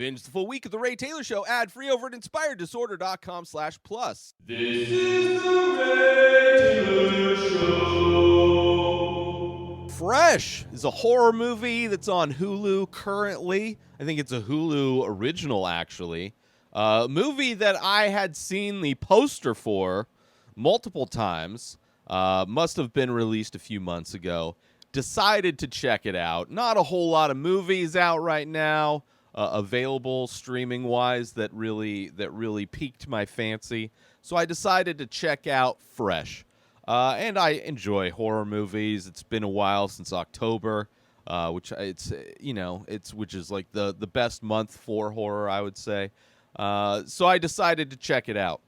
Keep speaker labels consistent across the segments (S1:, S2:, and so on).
S1: Binge the full week of The Ray Taylor Show ad-free over at inspireddisorder.com/plus.
S2: This is The Ray Taylor Show.
S1: Fresh is a horror movie that's on Hulu currently. I think it's a Hulu original, actually. A movie that I had seen the poster for multiple times. Must have been released a few months ago. Decided to check it out. Not a whole lot of movies out right now. Available streaming-wise that really piqued my fancy. So I decided to check out Fresh. And I enjoy horror movies. It's been a while since October, which is like the best month for horror, I would say. So I decided to check it out.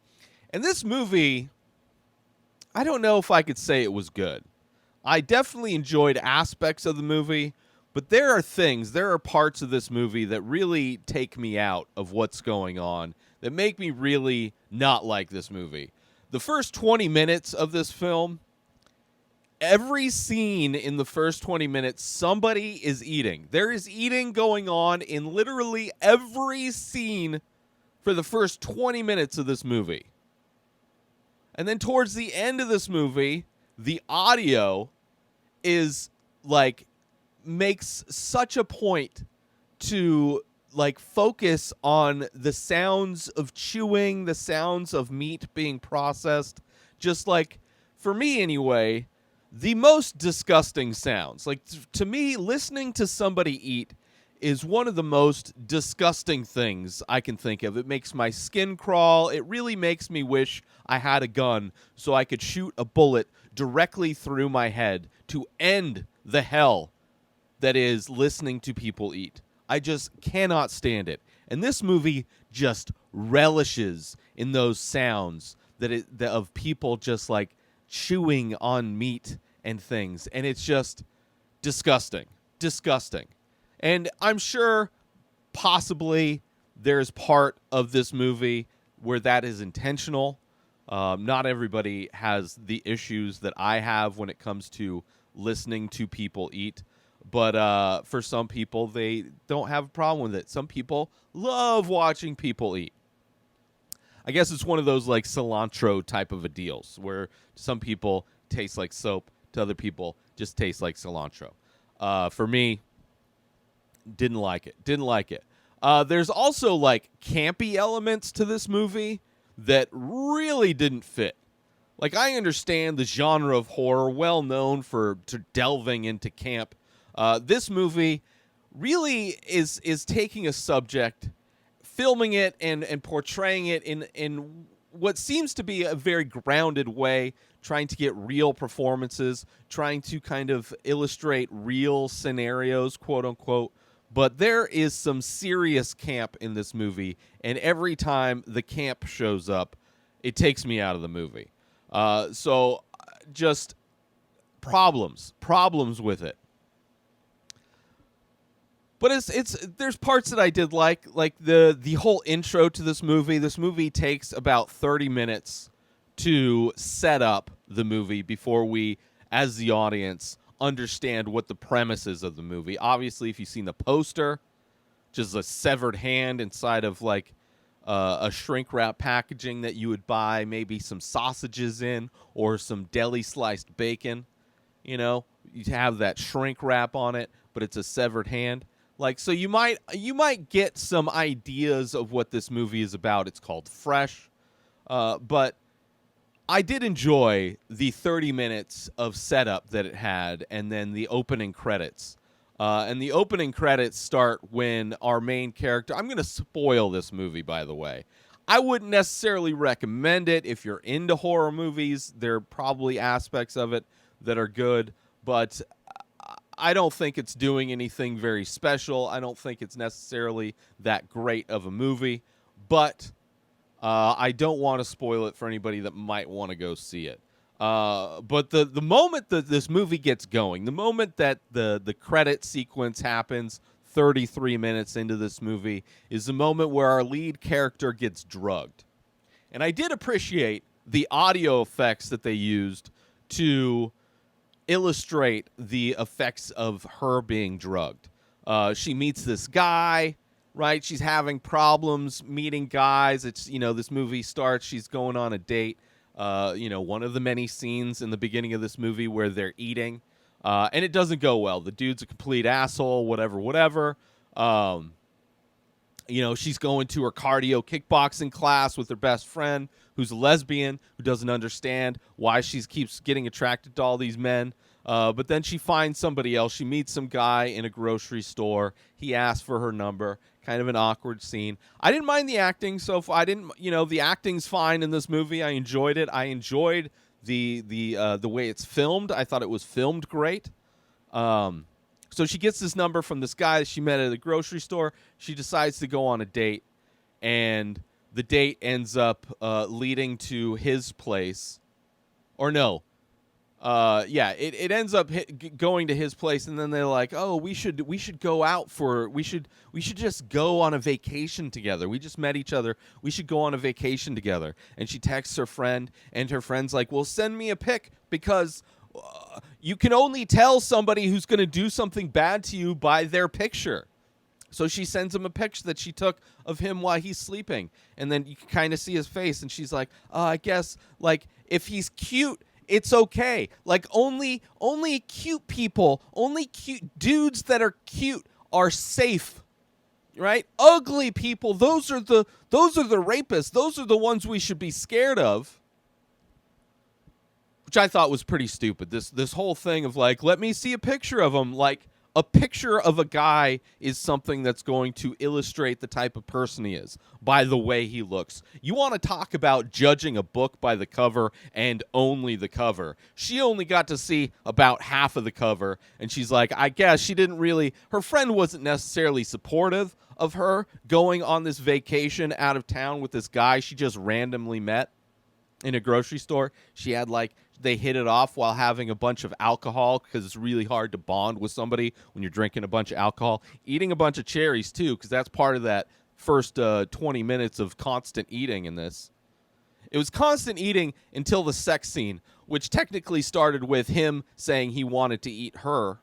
S1: And this movie, I don't know if I could say it was good. I definitely enjoyed aspects of the movie. But there are parts of this movie that really take me out of what's going on, that make me really not like this movie. The first 20 minutes of this film, every scene in the first 20 minutes, somebody is eating. There is eating going on in literally every scene for the first 20 minutes of this movie. And then towards the end of this movie, the audio is like makes such a point to like focus on the sounds of chewing, the sounds of meat being processed. Just like, for me anyway, the most disgusting sounds. Like, to me, listening to somebody eat is one of the most disgusting things I can think of. It makes my skin crawl. It really makes me wish I had a gun so I could shoot a bullet directly through my head to end the hell that is listening to people eat. I just cannot stand it. And this movie just relishes in those sounds of people just like chewing on meat and things. And it's just disgusting. Disgusting. And I'm sure possibly there's part of this movie where that is intentional. Not everybody has the issues that I have when it comes to listening to people eat. But for some people, they don't have a problem with it. Some people love watching people eat. I guess it's one of those like cilantro type of a deals where some people taste like soap, to other people just taste like cilantro. For me, didn't like it. There's also like campy elements to this movie that really didn't fit. Like, I understand the genre of horror, well known for delving into camp. This movie really is taking a subject, filming it and portraying it in what seems to be a very grounded way, trying to get real performances, trying to kind of illustrate real scenarios, quote unquote. But there is some serious camp in this movie, and every time the camp shows up, it takes me out of the movie. So just problems with it. But there's parts that I did like the whole intro to this movie. This movie takes about 30 minutes to set up the movie before we, as the audience, understand what the premise is of the movie. Obviously, if you've seen the poster, just a severed hand inside of like a shrink wrap packaging that you would buy maybe some sausages in or some deli sliced bacon. You know, you have that shrink wrap on it, but it's a severed hand. Like, so you might get some ideas of what this movie is about. It's called Fresh. But I did enjoy the 30 minutes of setup that it had, and then the opening credits. And the opening credits start when our main character... I'm going to spoil this movie, by the way. I wouldn't necessarily recommend it if you're into horror movies. There are probably aspects of it that are good, but I don't think it's doing anything very special. I don't think it's necessarily that great of a movie, but I don't want to spoil it for anybody that might want to go see it. But the moment that this movie gets going, the moment that the credit sequence happens, 33 minutes into this movie, is the moment where our lead character gets drugged. And I did appreciate the audio effects that they used to illustrate the effects of her being drugged. She meets this guy. right? She's having problems meeting guys. It's, this movie starts, she's going on a date. One of the many scenes in the beginning of this movie where they're eating, and it doesn't go well. The dude's a complete asshole, whatever. She's going to her cardio kickboxing class with her best friend, who's a lesbian, who doesn't understand why she keeps getting attracted to all these men. But then she finds somebody else. She meets some guy in a grocery store. He asks for her number. Kind of an awkward scene. I didn't mind the acting so far. The acting's fine in this movie. I enjoyed it. I enjoyed the way it's filmed. I thought it was filmed great. So she gets this number from this guy that she met at the grocery store. She decides to go on a date, and the date ends up leading to his place. Or no. It ends up going to his place, and then they're like, "Oh, we should go out we should just go on a vacation together. We just met each other. We should go on a vacation together." And she texts her friend, and her friend's like, "Well, send me a pic because you can only tell somebody who's going to do something bad to you by their picture." So she sends him a picture that she took of him while he's sleeping, and then you can kind of see his face, and she's like, "I guess if he's cute, it's okay. Only cute people, only cute dudes that are cute are safe, right? Ugly people, those are the rapists. Those are the ones we should be scared of." Which I thought was pretty stupid. This whole thing of let me see a picture of him. A picture of a guy is something that's going to illustrate the type of person he is by the way he looks. You want to talk about judging a book by the cover and only the cover. She only got to see about half of the cover, and she's like, I guess she didn't really, her friend wasn't necessarily supportive of her going on this vacation out of town with this guy she just randomly met in a grocery store. She had they hit it off while having a bunch of alcohol, because it's really hard to bond with somebody when you're drinking a bunch of alcohol. Eating a bunch of cherries, too, because that's part of that first 20 minutes of constant eating in this. It was constant eating until the sex scene, which technically started with him saying he wanted to eat her,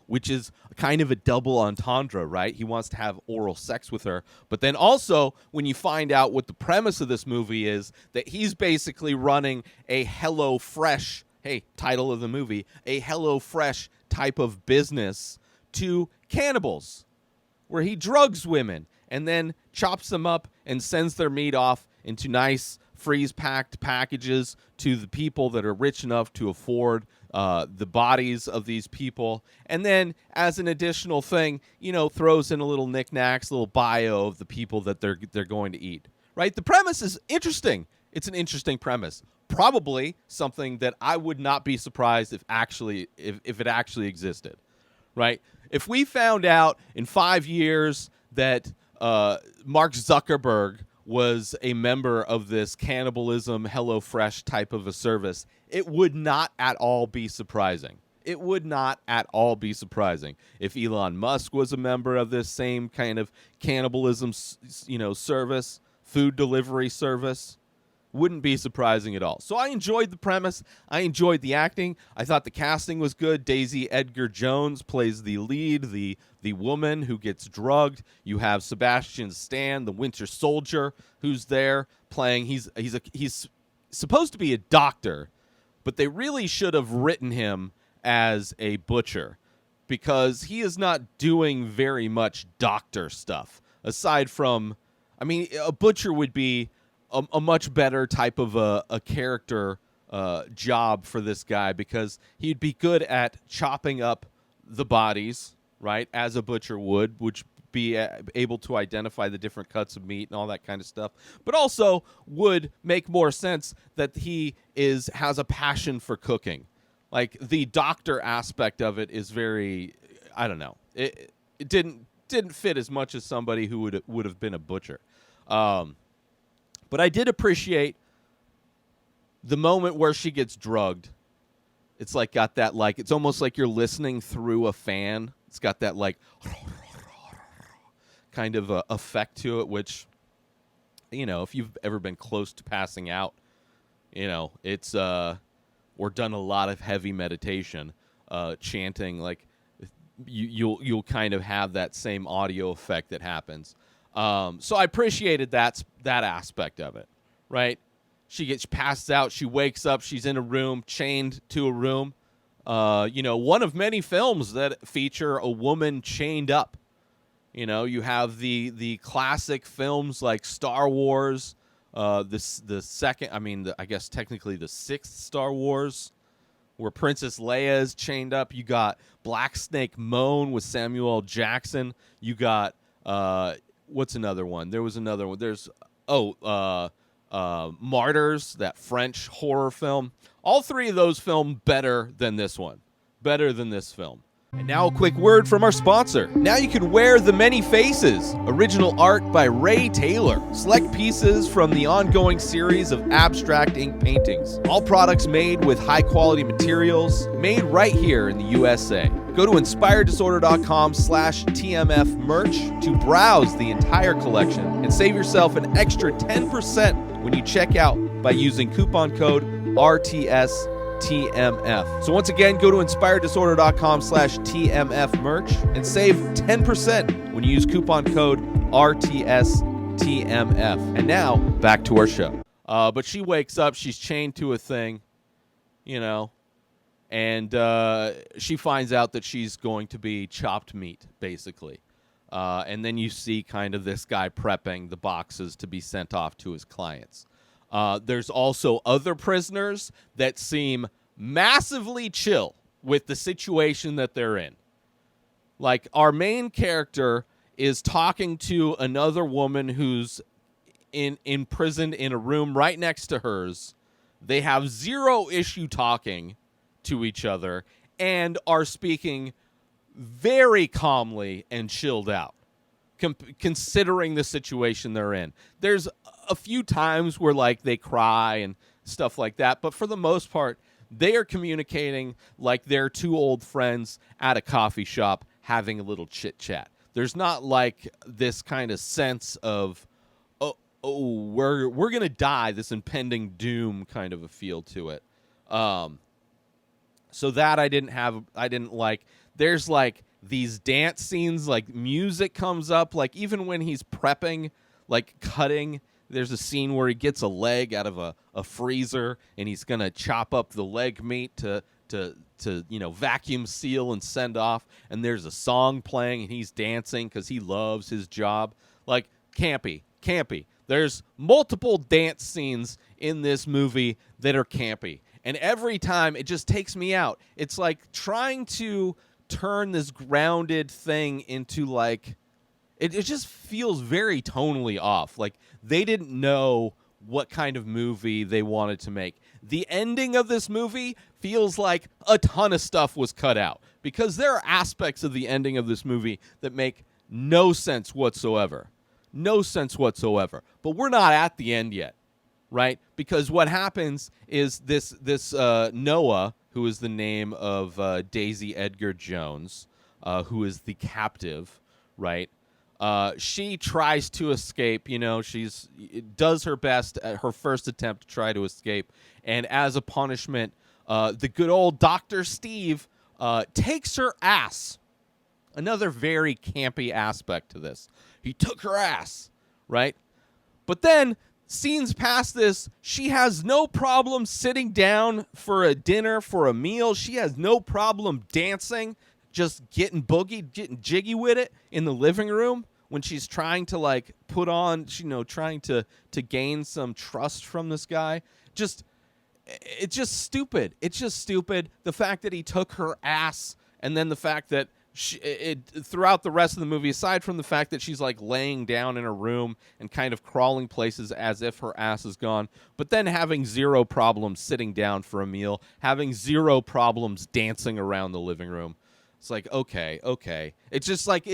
S1: which is kind of a double entendre, right? He wants to have oral sex with her. But then also, when you find out what the premise of this movie is, that he's basically running a HelloFresh, title of the movie, a HelloFresh type of business to cannibals, where he drugs women and then chops them up and sends their meat off into nice freeze-packed packages to the people that are rich enough to afford the bodies of these people, and then as an additional thing, throws in a little knickknacks, a little bio of the people that they're going to eat. Right? The premise is interesting. It's an interesting premise. Probably something that I would not be surprised if it actually existed. Right? If we found out in 5 years that Mark Zuckerberg was a member of this cannibalism HelloFresh type of a service, it would not at all be surprising. It would not at all be surprising if Elon Musk was a member of this same kind of cannibalism, service, food delivery service. Wouldn't be surprising at all. So I enjoyed the premise. I enjoyed the acting. I thought the casting was good. Daisy Edgar Jones plays the lead, the woman who gets drugged. You have Sebastian Stan, the Winter Soldier, who's there playing. He's supposed to be a doctor, but they really should have written him as a butcher, because he is not doing very much doctor stuff aside from, a butcher would be a much better type of a character job for this guy, because he'd be good at chopping up the bodies, right, as a butcher would, which be able to identify the different cuts of meat and all that kind of stuff, but also would make more sense that he has a passion for cooking. The doctor aspect of it is very, I don't know, it didn't fit as much as somebody who would have been a butcher. But I did appreciate the moment where she gets drugged. It's got that it's almost like you're listening through a fan. It's got that kind of effect to it, which, if you've ever been close to passing out, it's or done a lot of heavy meditation, chanting, you'll kind of have that same audio effect that happens. So I appreciated that aspect of it, right? She gets passed out. She wakes up. She's in a room, chained to a room. One of many films that feature a woman chained up. You have the classic films like Star Wars, the second, I guess technically the sixth Star Wars, where Princess Leia is chained up. You got Black Snake Moan with Samuel L. Jackson. You got what's another one? There was another one. There's Martyrs, that French horror film. All three of those films better than this one. Better than this film. And now a quick word from our sponsor. Now you can wear The Many Faces, original art by Ray Taylor. Select pieces from the ongoing series of abstract ink paintings. All products made with high-quality materials, made right here in the USA. Go to inspireddisorder.com/TMF merch to browse the entire collection and save yourself an extra 10% when you check out by using coupon code RTSTMF. So once again, go to inspireddisorder.com/TMF merch and save 10% when you use coupon code RTSTMF. And now, back to our show. But she wakes up, she's chained to a thing, and she finds out that she's going to be chopped meat, basically. And then you see kind of this guy prepping the boxes to be sent off to his clients. There's also other prisoners that seem massively chill with the situation that they're in. Like, our main character is talking to another woman who's imprisoned in a room right next to hers. They have zero issue talking to each other and are speaking very calmly and chilled out, considering the situation they're in. There's a few times where they cry and stuff like that, but for the most part, they are communicating like they're two old friends at a coffee shop having a little chit chat. There's not this kind of sense of we're gonna die, this impending doom kind of a feel to it. So that I didn't like. There's these dance scenes, music comes up, even when he's prepping, cutting. There's a scene where he gets a leg out of a freezer and he's gonna chop up the leg meat to vacuum seal and send off. And there's a song playing and he's dancing because he loves his job. Campy. There's multiple dance scenes in this movie that are campy, and every time it just takes me out. It's like trying to turn this grounded thing into it just feels very tonally off. They didn't know what kind of movie they wanted to make. The ending of this movie feels like a ton of stuff was cut out, because there are aspects of the ending of this movie that make no sense whatsoever. No sense whatsoever. But we're not at the end yet, right? Because what happens is this Noah, who is the name of Daisy Edgar Jones, who is the captive, right? She tries to escape. She's does her best at her first attempt to try to escape, and as a punishment, the good old Dr. Steve takes her ass. Another very campy aspect to this. He took her ass, right? But then, scenes past this, she has no problem sitting down for a dinner, for a meal. She has no problem dancing, just getting boogie, getting jiggy with it in the living room when she's trying to put on, trying to gain some trust from this guy. It's just stupid. It's just stupid. The fact that he took her ass, and then the fact that throughout the rest of the movie, aside from the fact that she's laying down in a room and kind of crawling places as if her ass is gone, but then having zero problems sitting down for a meal, having zero problems dancing around the living room. It's okay. It's just like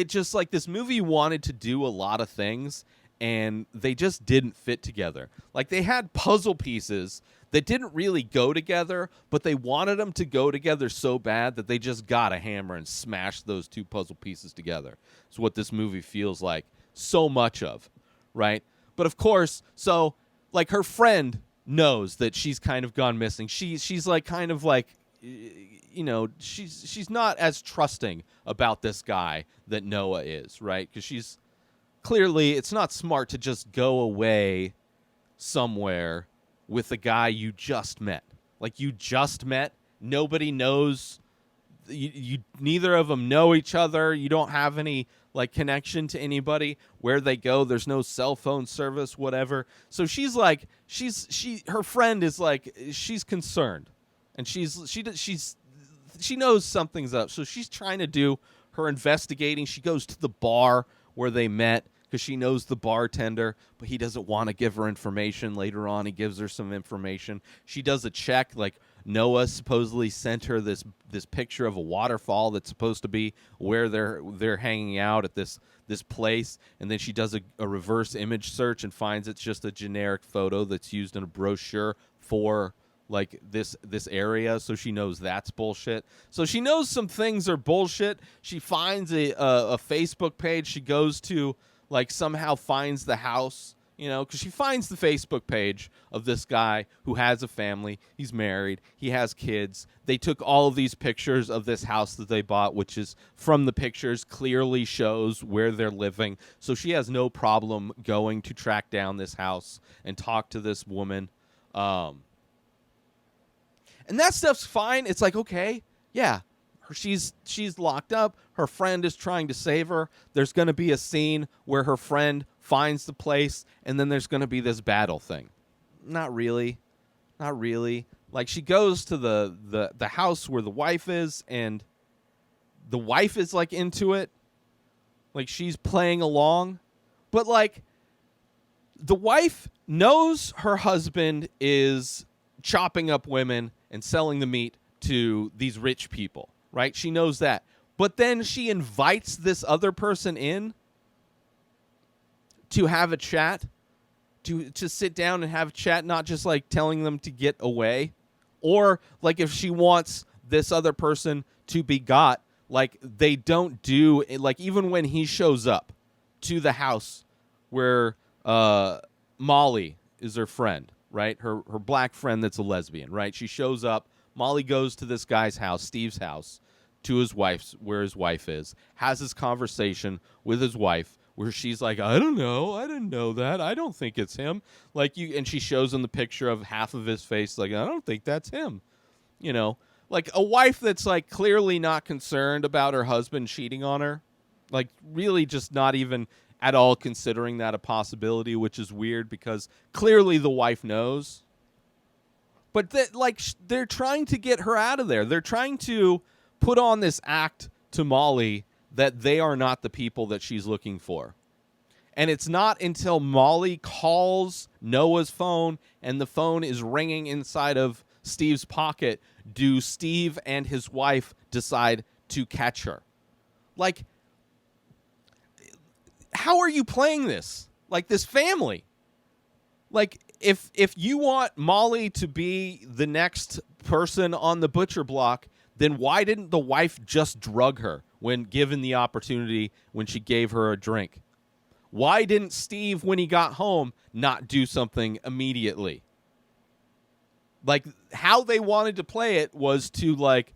S1: this movie wanted to do a lot of things and they just didn't fit together. They had puzzle pieces that didn't really go together, but they wanted them to go together so bad that they just got a hammer and smashed those two puzzle pieces together. It's what this movie feels like so much of, right? But of course, so her friend knows that she's kind of gone missing. She's she's not as trusting about this guy that Noah is, right? Because she's clearly, it's not smart to just go away somewhere with a guy you just met. Like, you just met, nobody knows, you neither of them know each other, you don't have any like connection to anybody. Where they go, there's no cell phone service, whatever. So she's like, her friend is like, she's concerned, and she knows something's up. So she's trying to do her investigating. She goes to the bar where they met because she knows the bartender, but he doesn't want to give her information. Later on, he gives her some information. She does a check, like Noah supposedly sent her this picture of a waterfall that's supposed to be where they're hanging out at this place, and then she does a reverse image search and finds it's just a generic photo that's used in a brochure for like this area. So she knows that's bullshit. So she knows some things are bullshit. She finds a Facebook page. She goes to, like, somehow finds the house, because she finds the Facebook page of this guy who has a family. He's married. He has kids. They took all of these pictures of this house that they bought, which is, from the pictures, clearly shows where they're living. So she has no problem going to track down this house and talk to this woman. And that stuff's fine. It's like, okay, yeah, she's locked up. Her friend is trying to save her. There's going to be a scene where her friend finds the place, and then there's going to be this battle thing. Not really. Like, she goes to the house where the wife is, and the wife is, like, into it. Like, she's playing along. But, like, the wife knows her husband is chopping up women and selling the meat to these rich people, right? She knows that. But then she invites this other person in to have a chat, to sit down and have a chat, not just like telling them to get away. Or like if she wants this other person to be got, like they don't do, like even when he shows up to the house where Molly is her friend, right? Her black friend that's a lesbian, right? She shows up. Molly goes to this guy's house, Steve's house, to his wife's, where his wife is, has this conversation with his wife where she's like, I don't know, I didn't know that, I don't think it's him. Like, and she shows him the picture of half of his face, like, I don't think that's him. Like a wife that's like clearly not concerned about her husband cheating on her, like really just not even at all considering that a possibility, which is weird because clearly the wife knows. But they're trying to get her out of there. They're trying to put on this act to Molly that they are not the people that she's looking for. And it's not until Molly calls Noah's phone and the phone is ringing inside of Steve's pocket do Steve and his wife decide to catch her. Like, how are you playing this? Like, this family. Like, if you want Molly to be the next person on the butcher block, then why didn't the wife just drug her when given the opportunity, when she gave her a drink? Why didn't Steve, when he got home, not do something immediately? Like, how they wanted to play it was to, like,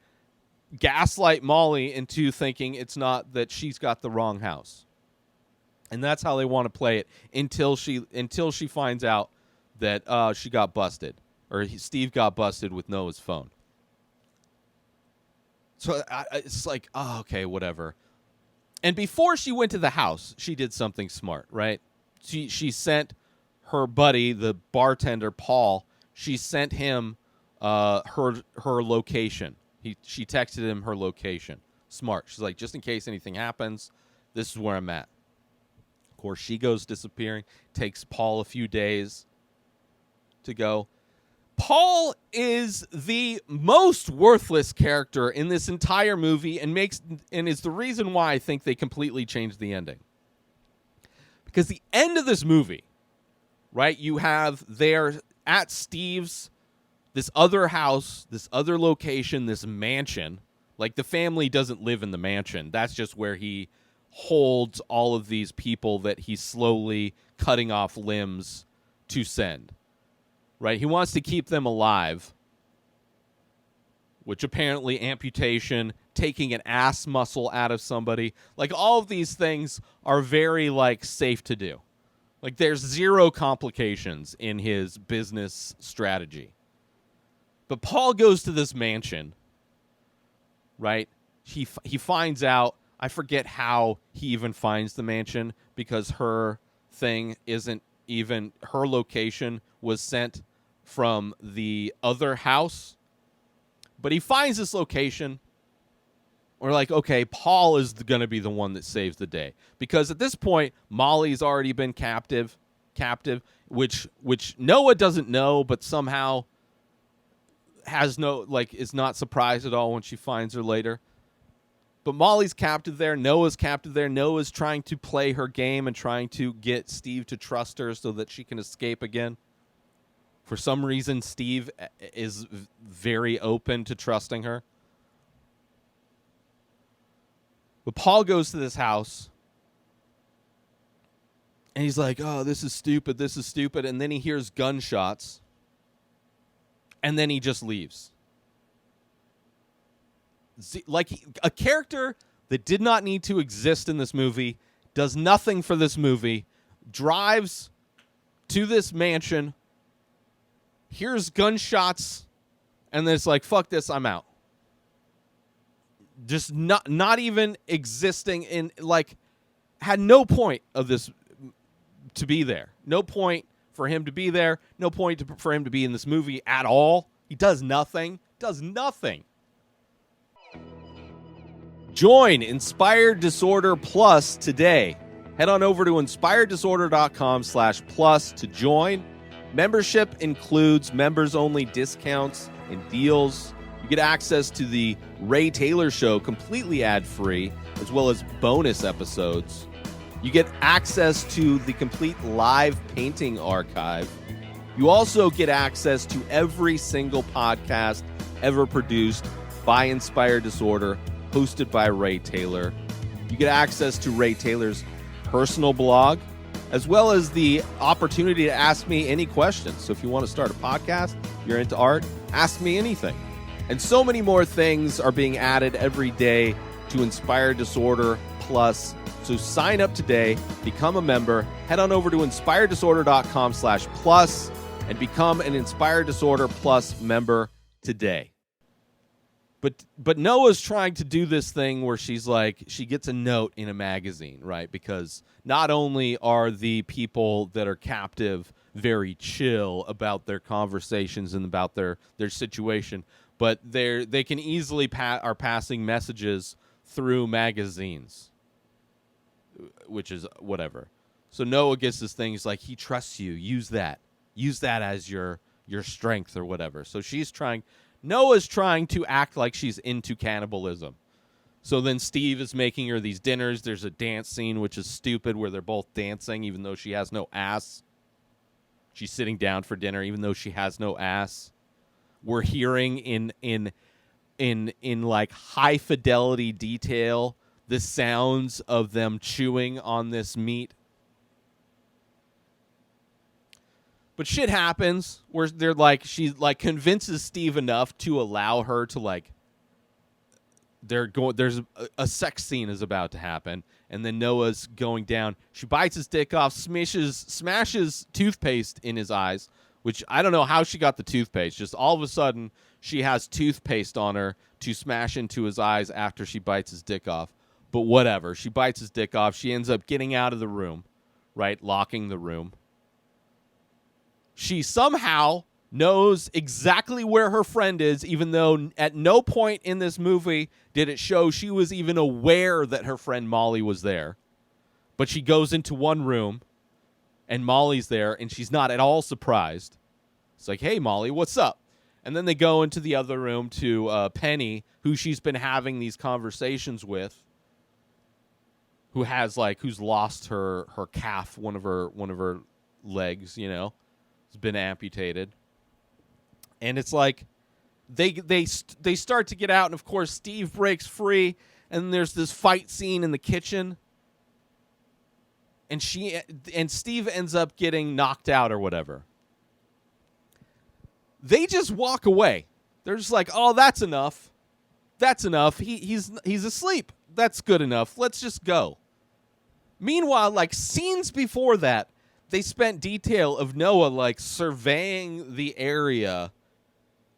S1: gaslight Molly into thinking it's not, that she's got the wrong house. And that's how they want to play it until she finds out that she got busted, or Steve got busted with Noah's phone. So it's like, oh, okay, whatever. And before she went to the house, she did something smart, right? She sent her buddy, the bartender Paul. She sent him her location. She texted him her location. Smart. She's like, just in case anything happens, this is where I'm at. Of course, she goes disappearing. Takes Paul a few days to go. Paul is the most worthless character in this entire movie and is the reason why I think they completely changed the ending. Because the end of this movie, right, you have there at Steve's, this other house, this other location, this mansion. Like, the family doesn't live in the mansion. That's just where he holds all of these people that he's slowly cutting off limbs to send. Right? He wants to keep them alive. which apparently amputation, taking an ass muscle out of somebody, like all of these things are very like safe to do. Like there's zero complications in his business strategy. But Paul goes to this mansion, right? He finds out, I forget how he even finds the mansion, because her thing isn't even, her location was sent from the other house. But he finds this location. We're like, okay, Paul is going to be the one that saves the day. Because at this point, Molly's already been captive, which Noah doesn't know, but somehow has no, like, is not surprised at all when she finds her later. But Molly's captive there. Noah's captive there. Noah's trying to play her game and trying to get Steve to trust her so that she can escape again. For some reason, Steve is very open to trusting her. But Paul goes to this house, and he's like, oh, this is stupid, this is stupid. And then he hears gunshots, and then he just leaves. Like a character that did not need to exist in this movie, does nothing for this movie, drives to this mansion, hears gunshots, and then it's like, fuck this, I'm out. Just not even existing in, like, had no point of this to be there. No point for him to be there. No point for him to be in this movie at all. He does nothing. Does nothing. Join Inspired Disorder Plus today. Head on over to inspireddisorder.com/plus to join. Membership includes members-only discounts and deals. You get access to the Ray Taylor Show completely ad-free, as well as bonus episodes. You get access to the complete live painting archive. You also get access to every single podcast ever produced by Inspired Disorder, hosted by Ray Taylor. You get access to Ray Taylor's personal blog, as well as the opportunity to ask me any questions. So if you want to start a podcast, you're into art, ask me anything. And so many more things are being added every day to Inspired Disorder Plus. So sign up today, become a member, head on over to inspireddisorder.com/plus and become an Inspired Disorder Plus member today. But Noah's trying to do this thing where she's like, she gets a note in a magazine, right? Because not only are the people that are captive very chill about their conversations and about their situation, but they can easily are passing messages through magazines, which is whatever. So Noah gets this thing. He's like, he trusts you. Use that as your strength or whatever. So Noah's trying to act like she's into cannibalism. So then Steve is making her these dinners. There's a dance scene, which is stupid, where they're both dancing, even though she has no ass. She's sitting down for dinner, even though she has no ass. We're hearing in like high fidelity detail the sounds of them chewing on this meat. But shit happens where they're like, she like convinces Steve enough to allow her to like, there's a sex scene is about to happen, and then Noah's going down. She bites his dick off, smashes toothpaste in his eyes, which I don't know how she got the toothpaste. Just all of a sudden, she has toothpaste on her to smash into his eyes after she bites his dick off. But whatever. She bites his dick off. She ends up getting out of the room, right? Locking the room. She somehow knows exactly where her friend is, even though at no point in this movie did it show she was even aware that her friend Molly was there. But she goes into one room, and Molly's there, and she's not at all surprised. It's like, hey, Molly, what's up? And then they go into the other room to Penny, who she's been having these conversations with, who's lost her calf, one of her legs, you know, has been amputated. And it's like they start to get out, and of course Steve breaks free, and there's this fight scene in the kitchen. And Steve ends up getting knocked out or whatever. They just walk away. They're just like, oh, that's enough. That's enough. He's asleep. That's good enough. Let's just go. Meanwhile, like scenes before that, they spent detail of Noah like surveying the area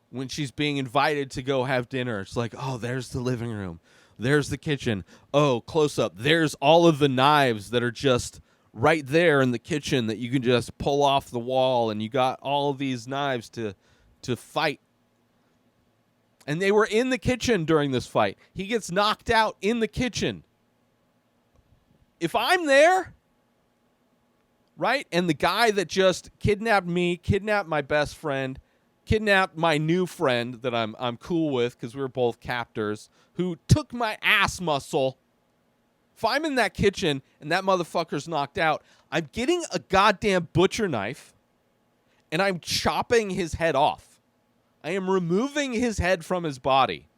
S1: when she's being invited to go have dinner. It's like, oh, there's the living room. There's the kitchen. Oh, close up. There's all of the knives that are just right there in the kitchen that you can just pull off the wall, and you got all of these knives to fight. And they were in the kitchen during this fight. He gets knocked out in the kitchen. If I'm there, right, and the guy that just kidnapped me, kidnapped my best friend, kidnapped my new friend that I'm cool with because we were both captors, who took my ass muscle. If I'm in that kitchen and that motherfucker's knocked out, I'm getting a goddamn butcher knife and I'm chopping his head off. I am removing his head from his body.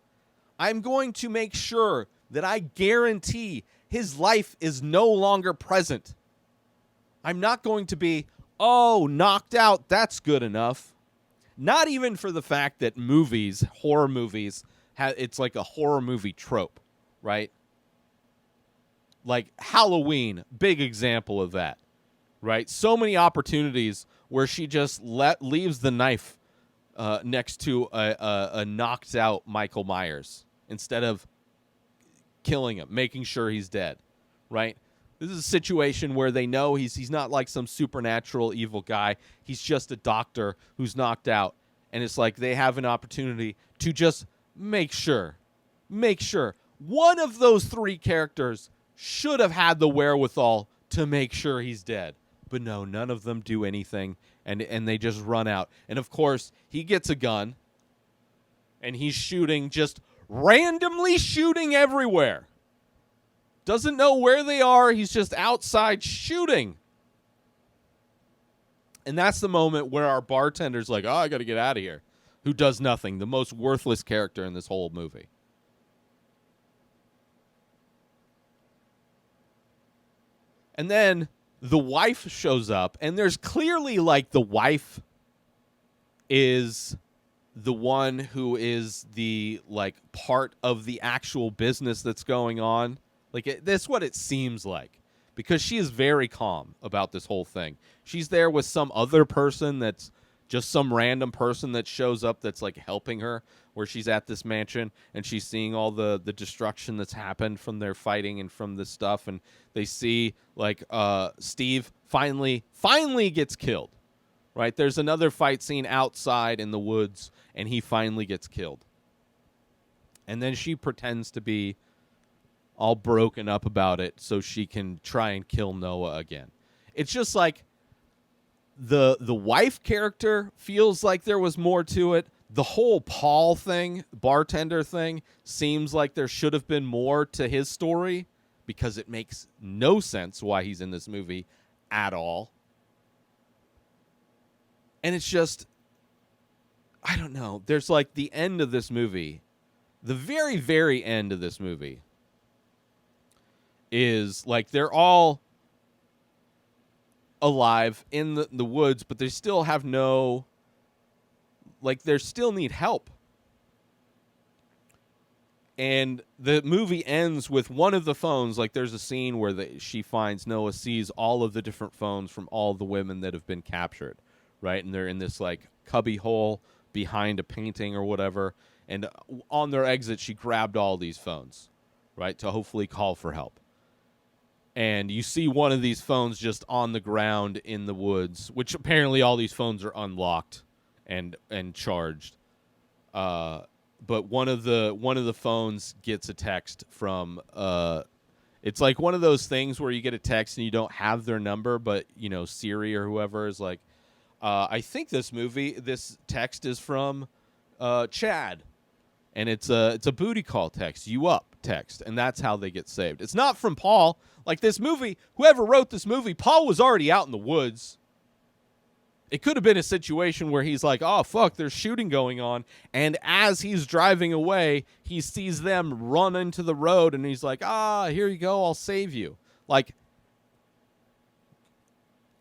S1: I'm going to make sure that I guarantee his life is no longer present. I'm not going to be, oh, knocked out, that's good enough. Not even for the fact that movies, horror movies, it's like a horror movie trope, right? Like Halloween, big example of that, right? So many opportunities where she just leaves the knife next to a knocked out Michael Myers instead of killing him, making sure he's dead, right? This is a situation where they know he's not like some supernatural evil guy. He's just a doctor who's knocked out. And it's like they have an opportunity to just make sure one of those three characters should have had the wherewithal to make sure he's dead. But no, none of them do anything, and they just run out. And, of course, he gets a gun, and he's shooting, just randomly shooting everywhere. Doesn't know where they are. He's just outside shooting. And that's the moment where our bartender's like, oh, I got to get out of here. Who does nothing. The most worthless character in this whole movie. And then the wife shows up, and there's clearly like the wife is the one who is the like part of the actual business that's going on. Like that's what it seems like, because she is very calm about this whole thing. She's there with some other person that's just some random person that shows up that's like helping her, where she's at this mansion and she's seeing all the destruction that's happened from their fighting and from this stuff. And they see like Steve finally gets killed, right? There's another fight scene outside in the woods and he finally gets killed. And then she pretends to be all broken up about it so she can try and kill Noah again. It's just like the wife character feels like there was more to it. The whole Paul thing, bartender thing, seems like there should have been more to his story, because it makes no sense why he's in this movie at all. And it's just, I don't know. There's like the end of this movie, the very, very end of this movie, is like they're all alive in the woods, but they still have no, like they still need help. And the movie ends with one of the phones, like there's a scene where Noah sees all of the different phones from all the women that have been captured, right? And they're in this like cubby hole behind a painting or whatever. And on their exit, she grabbed all these phones, right, to hopefully call for help. And you see one of these phones just on the ground in the woods, which apparently all these phones are unlocked and charged. But one of the phones gets a text from it's like one of those things where you get a text and you don't have their number, but you know Siri or whoever is like, I think this text is from Chad, and it's a booty call text, you up text, and that's how they get saved. It's not from Paul. Like this movie, whoever wrote this movie, Paul was already out in the woods. It could have been a situation where he's like, oh, fuck, there's shooting going on. And as he's driving away, he sees them run into the road, and he's like, here you go, I'll save you. Like,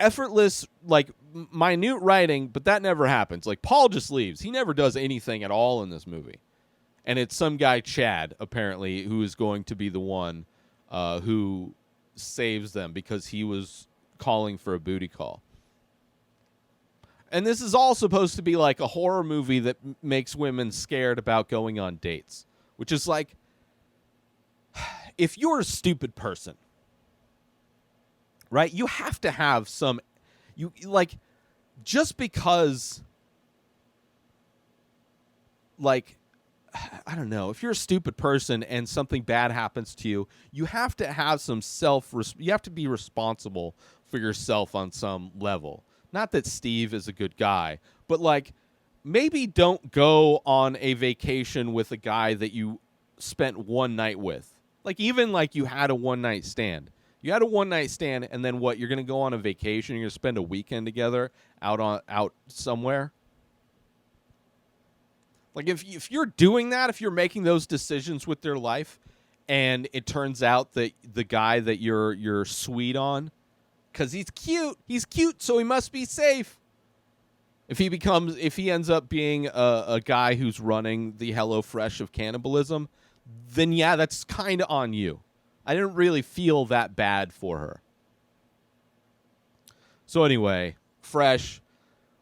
S1: effortless, like minute writing, but that never happens. Like Paul just leaves. He never does anything at all in this movie. And it's some guy, Chad, apparently, who is going to be the one who saves them because he was calling for a booty call. And this is all supposed to be like a horror movie that makes women scared about going on dates, which is like, if you're a stupid person, right, you have to have some, you like, just because, like, I don't know, if you're a stupid person and something bad happens to you, you have to have some you have to be responsible for yourself on some level. Not that Steve is a good guy, but like, maybe don't go on a vacation with a guy that you spent one night with. Like, even like you had a one-night stand. You had a one-night stand, and then what? You're going to go on a vacation, you're going to spend a weekend together out somewhere? Like, if you're doing that, if you're making those decisions with their life, and it turns out that the guy that you're sweet on, because he's cute, so he must be safe. If he ends up being a guy who's running the HelloFresh of cannibalism, then yeah, that's kind of on you. I didn't really feel that bad for her. So anyway, Fresh,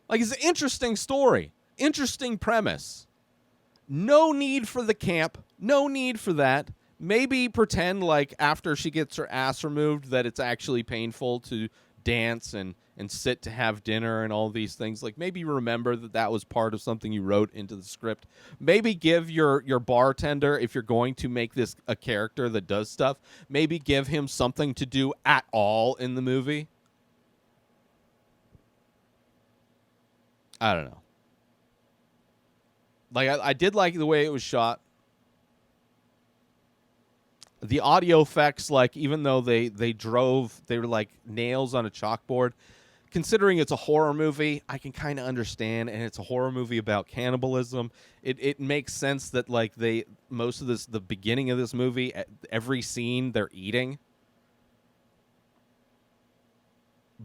S1: like, it's an interesting story, interesting premise. No need for the camp, no need for that. Maybe pretend like after she gets her ass removed that it's actually painful to dance and sit to have dinner and all these things. Like, maybe remember that was part of something you wrote into the script. Maybe give your bartender, if you're going to make this a character that does stuff, maybe give him something to do at all in the movie. I don't know. Like, I did like the way it was shot. The audio effects, like, even though they were like nails on a chalkboard, considering it's a horror movie, I can kind of understand, and it's a horror movie about cannibalism. It makes sense that, like, the beginning of this movie, every scene they're eating.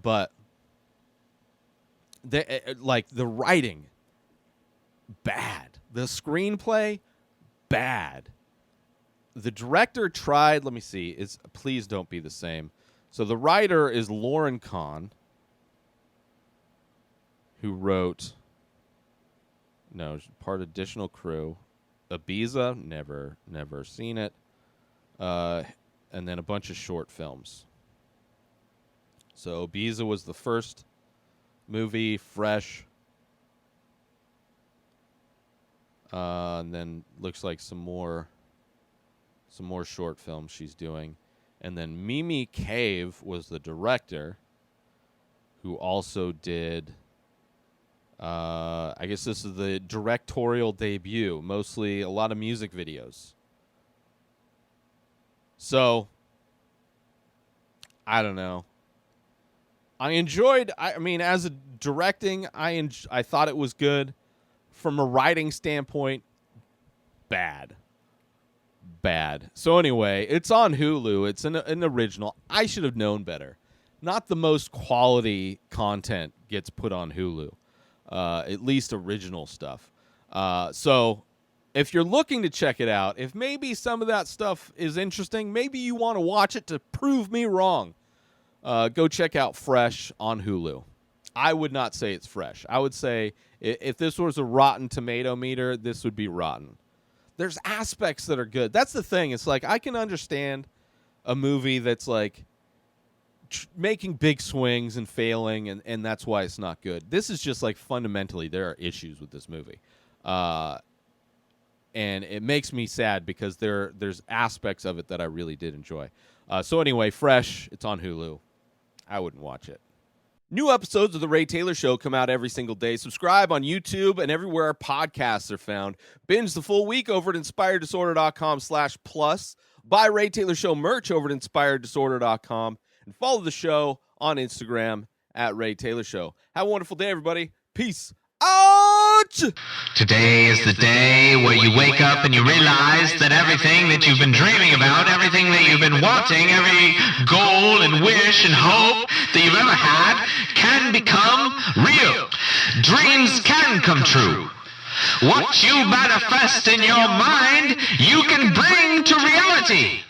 S1: But like, the writing, bad. The screenplay, bad. The director tried, let me see, please don't be the same. So the writer is Lauryn Kahn, who wrote, part additional crew. Ibiza, never seen it. And then a bunch of short films. So Ibiza was the first movie, Fresh. And then looks like some more short films she's doing. And then Mimi Cave was the director, who also did, I guess this is the directorial debut, mostly a lot of music videos. So, I don't know. I mean, as a directing, I thought it was good. From a writing standpoint, bad. So anyway, it's on Hulu. It's an original. I should have known better. Not the most quality content gets put on Hulu. At least original stuff. So if you're looking to check it out, if maybe some of that stuff is interesting, maybe you want to watch it to prove me wrong, go check out Fresh on Hulu. I would not say it's fresh. I would say if this was a Rotten Tomato meter, this would be rotten. There's aspects that are good. That's the thing. It's like, I can understand a movie that's like making big swings and failing, and that's why it's not good. This is just like, fundamentally, there are issues with this movie. And it makes me sad because there's aspects of it that I really did enjoy. So anyway, Fresh, it's on Hulu. I wouldn't watch it. New episodes of The Ray Taylor Show come out every single day. Subscribe on YouTube and everywhere our podcasts are found. Binge the full week over at inspireddisorder.com/plus. Buy Ray Taylor Show merch over at inspireddisorder.com. And follow the show on Instagram at Ray Taylor Show. Have a wonderful day, everybody. Peace out.
S3: Today is the day where you wake up and you realize that everything that you've been dreaming about, everything that you've been wanting, every goal and wish and hope that you've ever had can become real. Dreams can come true. What you manifest in your mind, you can bring to reality.